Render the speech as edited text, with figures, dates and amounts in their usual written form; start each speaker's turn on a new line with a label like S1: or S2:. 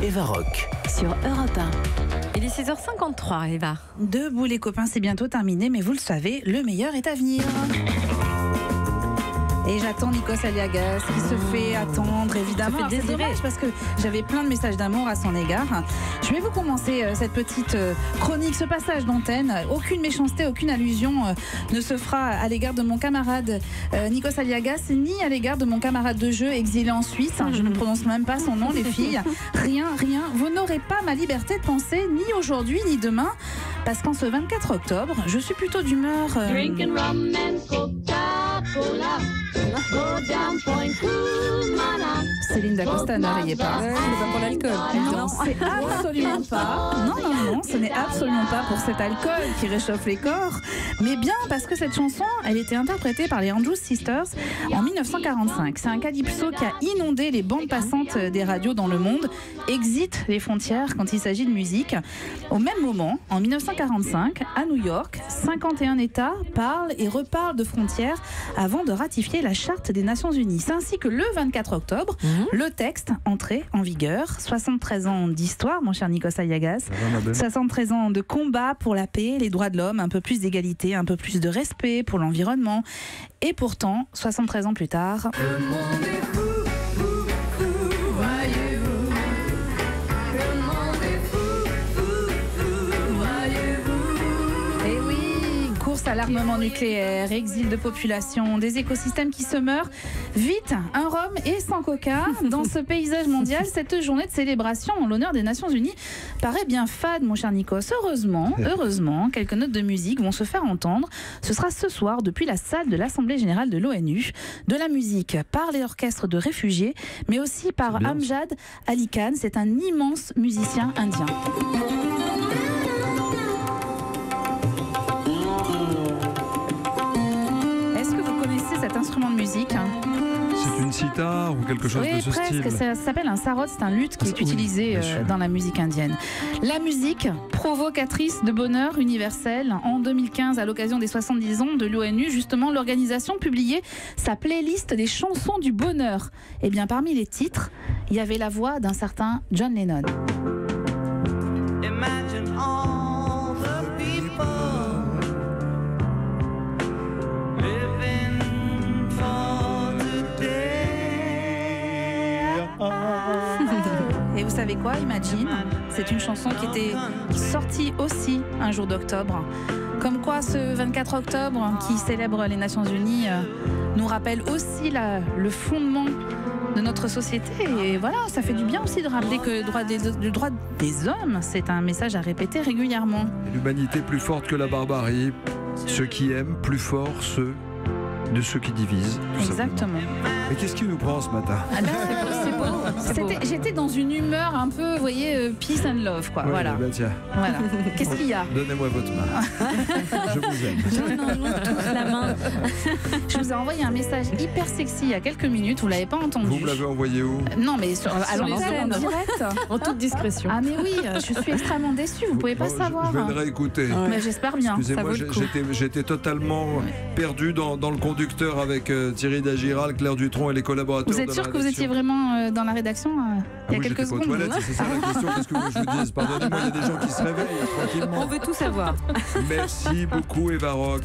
S1: Eva Rock.
S2: Sur Europe 1. Il est 6h53, Eva.
S3: Debout les copains, c'est bientôt terminé, mais vous le savez, le meilleur est à venir. Et j'attends Nikos Aliagas qui se fait attendre, évidemment.
S2: Ça fait
S3: C'est dommage parce que j'avais plein de messages d'amour à son égard. Je vais vous commencer cette petite chronique, ce passage d'antenne. Aucune méchanceté, aucune allusion ne se fera à l'égard de mon camarade Nikos Aliagas, ni à l'égard de mon camarade de jeu exilé en Suisse. Je ne prononce même pas son nom, les filles. Rien. Vous n'aurez pas ma liberté de penser, ni aujourd'hui, ni demain. Parce qu'en ce 24 octobre, je suis plutôt d'humeur...
S4: Drinking rum and Coca-Cola. Go down point, Kumana.
S3: Céline D'Acosta, ne riez pas.
S2: C'est pas pour l'alcool.
S3: Non, c'est absolument pas. Non, ce n'est absolument pas pour cet alcool qui réchauffe les corps, mais bien parce que cette chanson, elle était interprétée par les Andrews Sisters en 1945. C'est un calypso qui a inondé les bandes passantes des radios dans le monde, exit les frontières quand il s'agit de musique. Au même moment, en 1945, à New York, 51 États parlent et reparlent de frontières avant de ratifier la Charte des Nations Unies. C'est ainsi que le 24 octobre, le texte entrait en vigueur. 73 ans d'histoire, mon cher Nikos Aliagas. 73 ans de combat pour la paix, les droits de l'homme, un peu plus d'égalité, un peu plus de respect pour l'environnement. Et pourtant, 73 ans plus tard...
S4: Le monde est fou, fou, fou, voyez-vous. Le monde est fou, fou, fou, voyez-vous.
S3: Eh oui, course à l'armement nucléaire, exil de population, des écosystèmes qui se meurent. Vite, un rhum et sans coca. Dans ce paysage mondial, cette journée de célébration en l'honneur des Nations Unies paraît bien fade, mon cher Nikos. Heureusement, quelques notes de musique vont se faire entendre. Ce sera ce soir depuis la salle de l'Assemblée Générale de l'ONU. De la musique par les orchestres de réfugiés, mais aussi par Amjad Ali Khan. C'est un immense musicien indien. Est-ce que vous connaissez cet instrument de musique ?
S5: C'est une sitar ou quelque chose de ce
S3: presque.
S5: style.
S3: Ça s'appelle un sarod, c'est un luth qui est utilisé dans la musique indienne. La musique provocatrice de bonheur universel. En 2015, à l'occasion des 70 ans de l'ONU, justement, l'organisation publiait sa playlist des chansons du bonheur. Et bien, parmi les titres, il y avait la voix d'un certain John Lennon.
S6: Imagine all the people living for today.
S3: Et vous savez quoi, Imagine ? C'est une chanson qui était sortie aussi un jour d'octobre. Comme quoi, ce 24 octobre, qui célèbre les Nations Unies, nous rappelle aussi le fondement de notre société. Et voilà, ça fait du bien aussi de rappeler que le droit des hommes, c'est un message à répéter régulièrement.
S5: L'humanité plus forte que la barbarie. Ceux qui aiment plus fort ceux de ceux qui divisent.
S3: Exactement.
S5: Mais qu'est-ce qui nous prend ce matin?
S3: C'est beau. J'étais dans une humeur un peu, vous voyez, peace and love, quoi.
S5: Ouais,
S3: voilà.
S5: bah tiens.
S3: Voilà. Qu'est-ce qu'il y a?
S5: Donnez-moi votre main. Je vous aime.
S2: Donnons-nous tous la main.
S3: Je vous ai envoyé un message hyper sexy il y a quelques minutes, vous l'avez pas entendu.
S5: Vous me l'avez envoyé où?
S3: Non, mais à
S2: les
S3: l'antenne, en
S2: ondes.
S3: direct.
S2: En toute discrétion.
S3: Ah mais oui, je suis extrêmement déçue, vous pouvez pas
S5: Oh,
S3: savoir.
S5: Je vais le réécouter.
S3: Mais j'espère bien.
S5: Excusez-moi,
S2: Ça vaut le coup.
S5: j'étais totalement perdu dans le conducteur avec Thierry Dagiral, Claire Dutronc et les collaborateurs.
S3: Vous êtes
S5: de
S3: sûr
S5: la
S3: que vous étiez
S5: rédaction.
S3: vraiment dans la rédaction il y a
S5: oui,
S3: quelques
S5: j'étais pas aux
S3: secondes?
S5: toilettes, c'est ça la question. Qu'est-ce que vous voulez que je vous dise? Pardonnez-moi, il y a des gens qui se réveillent tranquillement.
S2: On veut tout savoir.
S5: Merci beaucoup Eva Rock.